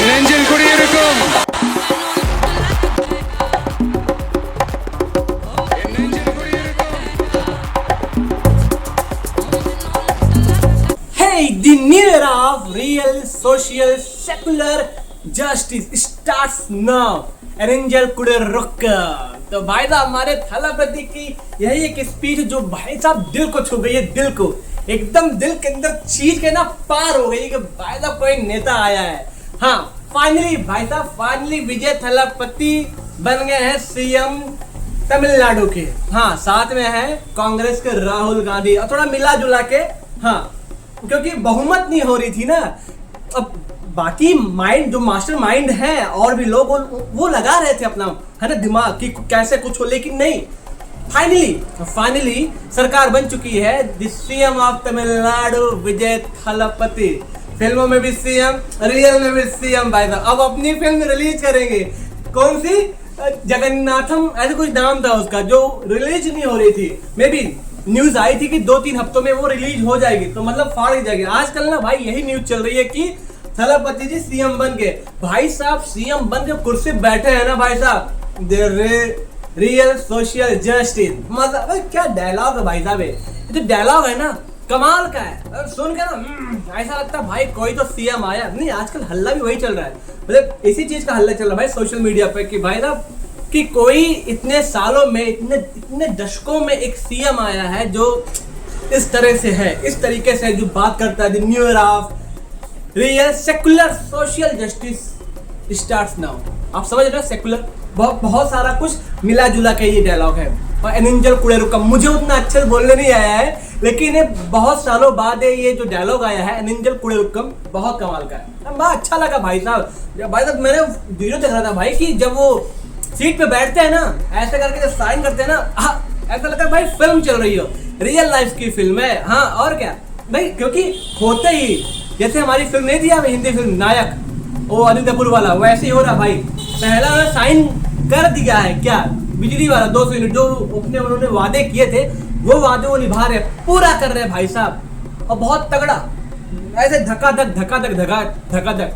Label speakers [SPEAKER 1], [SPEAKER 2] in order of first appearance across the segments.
[SPEAKER 1] நெஞ்சில் குடியிருக்கும்
[SPEAKER 2] Hey, the new era of real, social, secular justice starts now. एरेंजल कुड़ेरुक्का। तो भाई साहब हमारे थलापति की यही एक स्पीच जो भाई साहब दिल को छू गई है, दिल को एकदम दिल के अंदर चीज के ना पार हो गई कि भाई साहब कोई नेता आया है। हाँ फाइनली भाई साहब फाइनली विजय थलापति बन गए हैं सीएम तमिलनाडु के। हाँ साथ में है कांग्रेस के राहुल गांधी और थोड़ा मिला जुला के। हाँ क्योंकि बहुमत नहीं हो रही थी ना, अब बाकी माइंड जो मास्टर माइंड है और भी लोग वो लगा रहे थे अपना है ना दिमाग कि कैसे कुछ हो, लेकिन नहीं फाइनली सरकार बन चुकी है। द सीएम ऑफ तमिलनाडु विजय थलापति, फिल्मों में भी सीएम, रियल में भी सीएम भाई साहब। अब अपनी फिल्म रिलीज करेंगे, कौन सी जगन्नाथम ऐसे कुछ नाम था उसका, जो रिलीज नहीं हो रही थी। मे बी न्यूज आई थी कि 2-3 हफ्तों में वो रिलीज हो जाएगी, तो मतलब फाड़ जाएगी। आजकल ना भाई यही न्यूज चल रही है कि थलापति जी सीएम बन के भाई साहब सीएम बन के कुर्सी बैठे हैं ना भाई साहब। रियल सोशल जस्टिस, मतलब क्या डायलॉग है भाई साहब। ये जो डायलॉग है ना कमाल का है, सुन के ना ऐसा लगता है भाई कोई तो सीएम आया। नहीं आजकल हल्ला भी वही चल रहा है, मतलब इसी चीज का हल्ला चल रहा है भाई सोशल मीडिया पे कि भाई साहब कि कोई इतने सालों में इतने दशकों में एक सीएम आया है जो इस तरह से है, इस तरीके से जो बात करता है। The new era of real secular social justice starts now. आप समझ रहे हो, सेकुलर बहुत सारा कुछ मिला जुला के ये डायलॉग है। और एनेंजल कुड़ेरुक्कम मुझे उतना अच्छे से बोलने नहीं आया है, लेकिन ये बहुत सालों बाद ये जो डायलॉग आया है एनेंजल कुड़ेरुक्कम बहुत कमाल का है। बहुत अच्छा लगा भाई साहब। भाई साहब मैंने वीडियो देख रहा था भाई कि जब वो सीट पे बैठते हैं ना ऐसे करके जब साइन करते हैं ना, ऐसा लगता है भाई फिल्म चल रही हो, रियल लाइफ की फिल्म है। हाँ और क्या भाई, क्योंकि होते ही जैसे हमारी फिल्म नहीं थी अब हिंदी फिल्म नायक, वो अनिल कपूर वाला, वैसे ही हो रहा भाई। पहला साइन कर दिया है क्या बिजली वाला 200 यूनिट, जो उन्होंने वादे किए थे वो वादे वो निभा रहे, पूरा कर रहे भाई साहब। और बहुत तगड़ा ऐसे धकाधक धकाधक धकाधक।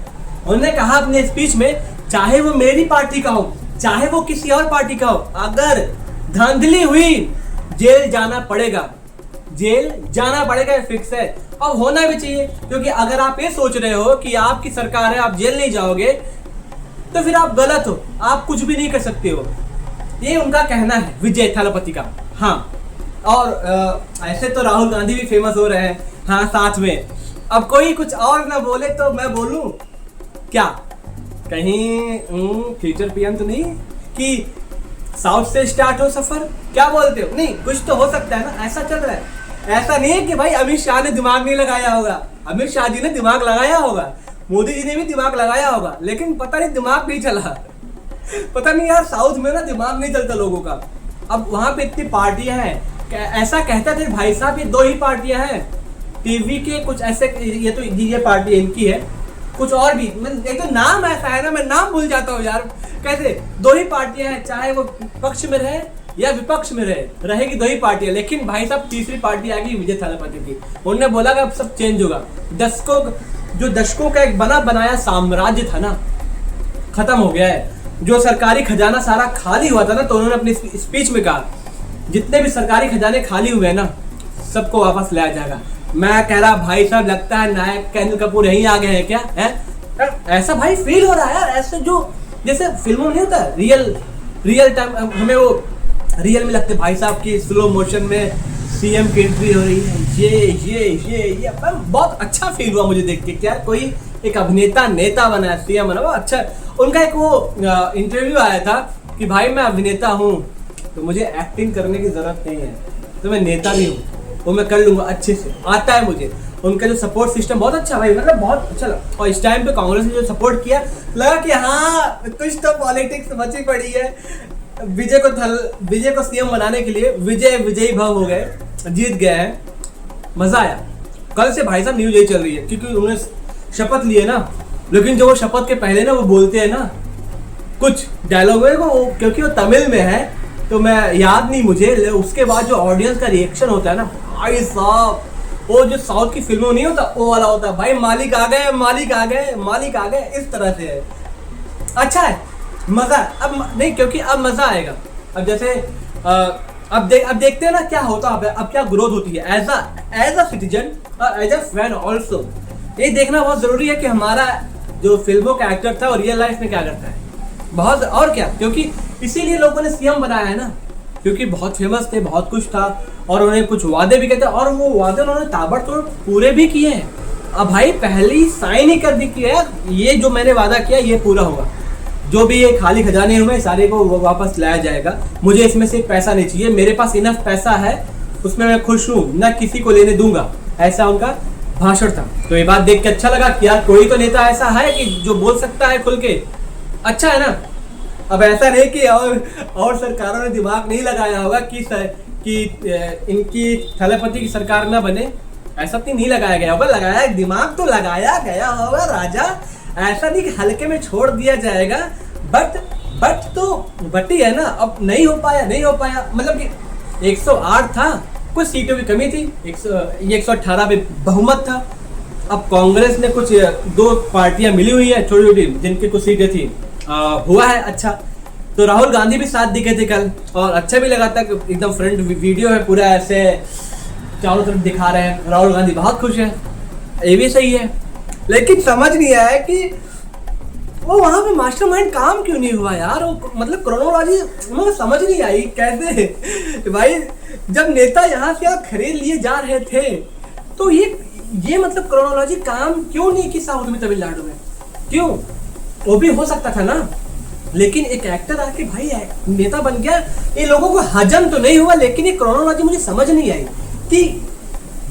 [SPEAKER 2] उन्होंने कहा अपने स्पीच में, चाहे वो मेरी पार्टी का हो चाहे वो किसी और पार्टी का हो, अगर धांधली हुई जेल जाना पड़ेगा, जेल जाना पड़ेगा, फिक्स है। और होना भी चाहिए, क्योंकि अगर आप ये सोच रहे हो कि आपकी सरकार है आप जेल नहीं जाओगे तो फिर आप गलत हो, आप कुछ भी नहीं कर सकते हो। ये उनका कहना है विजय थलापति का। हाँ और ऐसे तो राहुल गांधी भी फेमस हो रहे हैं हाँ साथ में। अब कोई कुछ और ना बोले तो मैं बोलूं क्या, कहीं फ्यूचर पीएम तो नहीं कि साउथ से स्टार्ट हो सफर, क्या बोलते हो? नहीं कुछ तो हो सकता है ना, ऐसा चल रहा है। ऐसा नहीं है कि भाई अमित शाह ने दिमाग नहीं लगाया होगा, अमित शाह जी ने दिमाग लगाया होगा, मोदी जी ने भी दिमाग लगाया होगा, लेकिन पता नहीं दिमाग नहीं चला। पता नहीं यार साउथ में ना दिमाग नहीं चलता लोगों का। अब वहां पे इतनी पार्टियां हैं, ऐसा कहता थे भाई साहब ये 2 ही पार्टियां हैं टीवी के कुछ ऐसे, ये तो ये पार्टी इनकी है, कुछ और भी एक तो नाम ऐसा है ना मैं नाम भूल जाता हूँ यार। कैसे 2 ही पार्टियां हैं, चाहे वो पक्ष में रहे या विपक्ष में रहेगी 2 ही पार्टियां। लेकिन भाई साहब तीसरी पार्टी आ गई विजय थलापति की। उन्होंने बोला कि अब सब चेंज होगा। दशकों का एक बना बनाया साम्राज्य था ना, खत्म हो गया है। जो सरकारी खजाना सारा खाली हुआ था ना, तो उन्होंने अपनी स्पीच में कहा जितने भी सरकारी खजाने खाली हुए हैं ना सबको वापस लाया जाएगा। मैं कह रहा भाई साहब लगता है नायक अनिल कपूर यहीं आ गए हैं क्या है? ऐसा भाई फील हो रहा है यार, ऐसे जो जैसे फिल्मों में नहीं होता रियल टाइम, हमें वो रियल में लगते भाई साहब की स्लो मोशन में सीएम की एंट्री हो रही है। ये बहुत अच्छा फील हुआ मुझे देख के, यार कोई एक अभिनेता नेता बना है, सीएम बना, अच्छा। उनका एक वो इंटरव्यू आया था कि भाई मैं अभिनेता हूँ तो मुझे एक्टिंग करने की जरूरत नहीं है, तो मैं नेता भी हूँ, वो मैं कर लूंगा, अच्छे से आता है मुझे। उनका जो सपोर्ट सिस्टम बहुत अच्छा भाई, मतलब बहुत अच्छा लगा। और इस टाइम पे कांग्रेस ने जो सपोर्ट किया, लगा कि हाँ कुछ तो पॉलिटिक्स मची पड़ी है। विजय को सीएम बनाने के लिए विजयी भव हो गए, जीत गए हैं, मजा आया। कल से भाई साहब न्यूज यही चल रही है क्योंकि उन्होंने शपथ लिए ना, लेकिन जो वो शपथ के पहले ना वो बोलते हैं ना कुछ डायलॉग है वो, क्योंकि वो तमिल में है तो मैं याद नहीं मुझे, उसके बाद जो ऑडियंस का रिएक्शन होता है ना भाई साहब वो जो साउथ की फिल्मों नहीं होता वो वाला होता है भाई, मालिक आ गए, मालिक आ गए, मालिक आ गए, इस तरह से है। अच्छा है, मजा अब नहीं, क्योंकि अब मजा आएगा। अब जैसे अब देखते हैं ना क्या होता है, अब क्या ग्रोथ होती है एज अ सिटीजन और एज अ फैन ऑल्सो। ये देखना बहुत जरूरी है कि हमारा जो फिल्मों का एक्टर था और रियल लाइफ में क्या करता है, बहुत और क्या, क्योंकि इसीलिए लोगों ने सीएम बनाया है ना, क्योंकि बहुत फेमस थे, बहुत कुछ था और उन्होंने कुछ वादे भी किए थे और वो वादे उन्होंने ताबड़तोड़ पूरे भी किए हैं। अब भाई पहले ही साइन ही कर दी कि ये जो मैंने वादा किया ये पूरा होगा, जो भी ये खाली खजाने हुए सारे को वापस लाया जाएगा, मुझे इसमें से पैसा नहीं चाहिए, मेरे पास इनफ पैसा है, उसमें मैं खुश हूँ, ना किसी को लेने दूंगा, ऐसा उनका भाषण था। तो ये बात देख के अच्छा लगा कि यार कोई तो नेता ऐसा है कि जो बोल सकता है खुल के, अच्छा है ना। अब ऐसा नहीं कि और सरकारों ने दिमाग नहीं लगाया होगा कि इनकी थलपति की सरकार ना बने, ऐसा नहीं लगाया गया होगा, लगाया दिमाग तो लगाया गया होगा राजा, ऐसा नहीं कि हल्के में छोड़ दिया जाएगा। बट ही है ना, अब नहीं हो पाया, मतलब कि 108 था, कुछ सीटों की कमी थी, 118 पे बहुमत था। अब कांग्रेस ने कुछ 2 पार्टियां मिली हुई है छोटी छोटी जिनकी कुछ सीटें थी, हुआ है अच्छा। तो राहुल गांधी भी साथ दिखे थे कल और अच्छा भी लगा था, एकदम फ्रंट वीडियो है पूरा ऐसे चारों तरफ दिखा रहे हैं, राहुल गांधी बहुत खुश है, ये भी सही है। लेकिन समझ नहीं आया कि वो वहां पे मास्टरमाइंड काम क्यों नहीं हुआ यार, वो मतलब क्रोनोलॉजी मुझे समझ नहीं आई कैसे भाई, जब नेता यहाँ से खरीद लिए जा रहे थे तो ये मतलब क्रोनोलॉजी काम क्यों नहीं की साउथ में, तमिलनाडु में क्यों, वो भी हो सकता था ना। लेकिन एक एक्टर आके भाई नेता बन गया, ये लोगों को हजम तो नहीं हुआ, लेकिन ये क्रोनोलॉजी मुझे समझ नहीं आई कि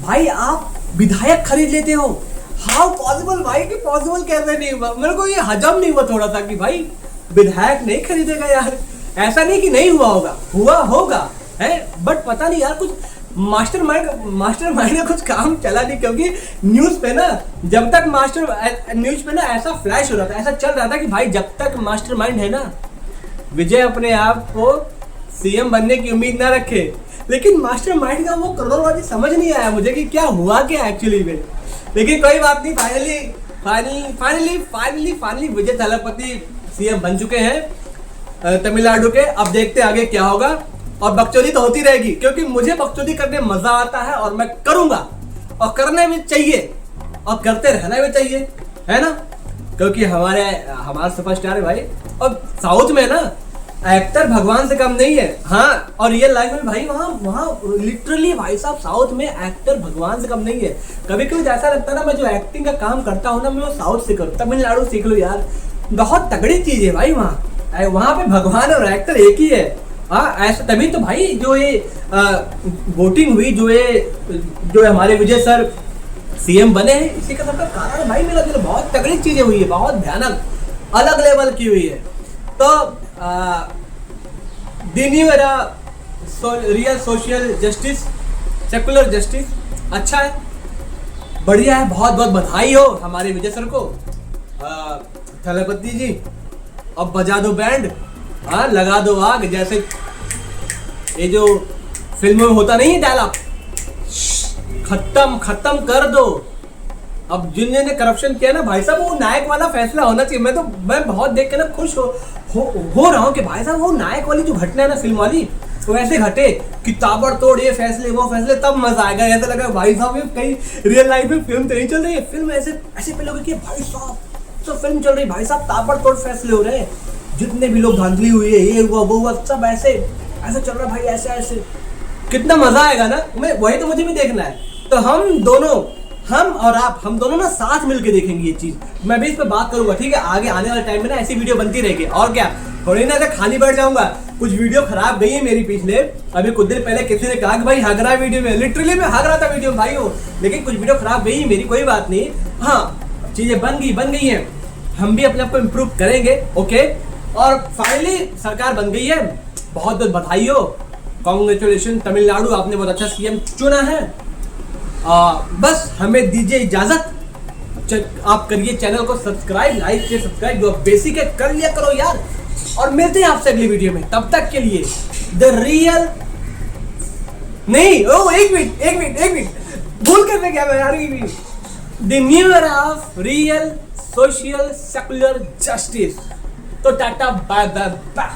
[SPEAKER 2] भाई आप विधायक खरीद लेते हो, हाउ पॉसिबल भाई, कि पॉसिबल कैसे नहीं हुआ, मेरे को ये हजम नहीं हुआ थोड़ा सा कि भाई विधायक नहीं खरीदेगा यार, ऐसा नहीं कि नहीं हुआ होगा, हुआ होगा है, बट पता नहीं यार कुछ मास्टरमाइंड का कुछ काम चला नहीं, क्योंकि न्यूज पे ना जब तक न्यूज पे ना ऐसा फ्लैश हो रहा था, ऐसा चल रहा था कि भाई जब तक मास्टरमाइंड है ना, विजय अपने आप को सीएम बनने की उम्मीद ना रखे। लेकिन मास्टरमाइंड का वो क्रोनोलॉजी समझ नहीं आया मुझे कि क्या हुआ क्या एक्चुअली में। लेकिन कोई बात नहीं, फाइनली विजय थलपति सीएम बन चुके हैं तमिलनाडु के। अब देखते आगे क्या होगा, और बकचोदी तो होती रहेगी क्योंकि मुझे बकचोदी करने मजा आता है और मैं करूंगा, और करने भी चाहिए और करते रहना भी चाहिए, है ना, क्योंकि हमारा सुपरस्टार है भाई। और साउथ में ना एक्टर भगवान से कम नहीं है, हाँ, और रियल लाइफ में भाई वहाँ लिटरली भाई साहब साउथ में एक्टर भगवान से कम नहीं है। कभी कभी ऐसा लगता है ना, मैं जो एक्टिंग का काम करता हूँ ना, मैं वो साउथ से करूँ, तमिलनाडु सीख लो यार, बहुत तगड़ी चीज है भाई। वहाँ पे भगवान और एक्टर एक ही है, हाँ, ऐसा तभी तो भाई जो ये वोटिंग हुई, जो हमारे विजय सर सीएम बने हैं, इसी का सबका कारण भाई मेरा दिल, बहुत तगड़ी चीजें हुई है, बहुत भयानक अलग लेवल की हुई है। तो the new era real social justice, secular justice, अच्छा है, बढ़िया है, बहुत बहुत बधाई हो हमारे विजय सर को। थलपति जी अब बजा दो बैंड, हाँ, लगा दो आग, जैसे ये जो फिल्मों में होता नहीं है डायलॉग, खत्म कर दो। अब जिन्होंने करप्शन किया ना भाई साहब, वो नायक वाला फैसला होना चाहिए। मैं बहुत देख के ना खुश हो रहा हूँ कि भाई साहब वो नायक वाली जो घटना है ना फिल्म वाली, वो ऐसे घटे कि ताबड़तोड़ ये फैसले वो फैसले, तब मजा आएगा। ऐसा लगा भाई साहब ये कहीं रियल लाइफ में फिल्म तो नहीं चल रही है, फिल्म ऐसे पे लोग कि भाई साहब तो फिल्म चल रही, भाई साहब ताबड़तोड़ फैसले हो रहे हैं, जितने भी लोग धांधली हुई है, ये हुआ वो हुआ, सब ऐसे चल रहा है भाई, ऐसे कितना मजा आएगा ना। वही तो मुझे भी देखना है। तो हम और आप, हम दोनों ना साथ मिलके देखेंगे ये चीज। मैं भी इस पर बात करूंगा, ठीक है, आगे आने वाले टाइम में ना ऐसी वीडियो बनती रहेगी। और क्या, थोड़ी ना खाली बैठ जाऊंगा। कुछ वीडियो खराब गई है मेरी पिछले, अभी कुछ दिन पहले किसी ने कहा कि भाई हग रहा है वीडियो में, लिटरली मैं हग रहा था वीडियो में भाई हो, लेकिन कुछ वीडियो खराब गई मेरी, कोई बात नहीं, हाँ, चीजें बन गई हैं, हम भी अपने आप को इम्प्रूव करेंगे, ओके। और फाइनली सरकार बन गई है, बहुत बहुत बधाई हो, कॉन्ग्रेचुलेशन तमिलनाडु, आपने बहुत अच्छा सीएम चुना है। बस हमें दीजिए इजाजत, आप करिए चैनल को सब्सक्राइब, लाइक के सब्सक्राइब, जो बेसिक है कर लिया करो यार। और मिलते हैं आपसे अगली वीडियो में, तब तक के लिए द रियल नहीं, ओ एक मिनट भूल कैसे गया मैं यार ये भी। The new era of real social secular justice. तो टाटा बाय बाय।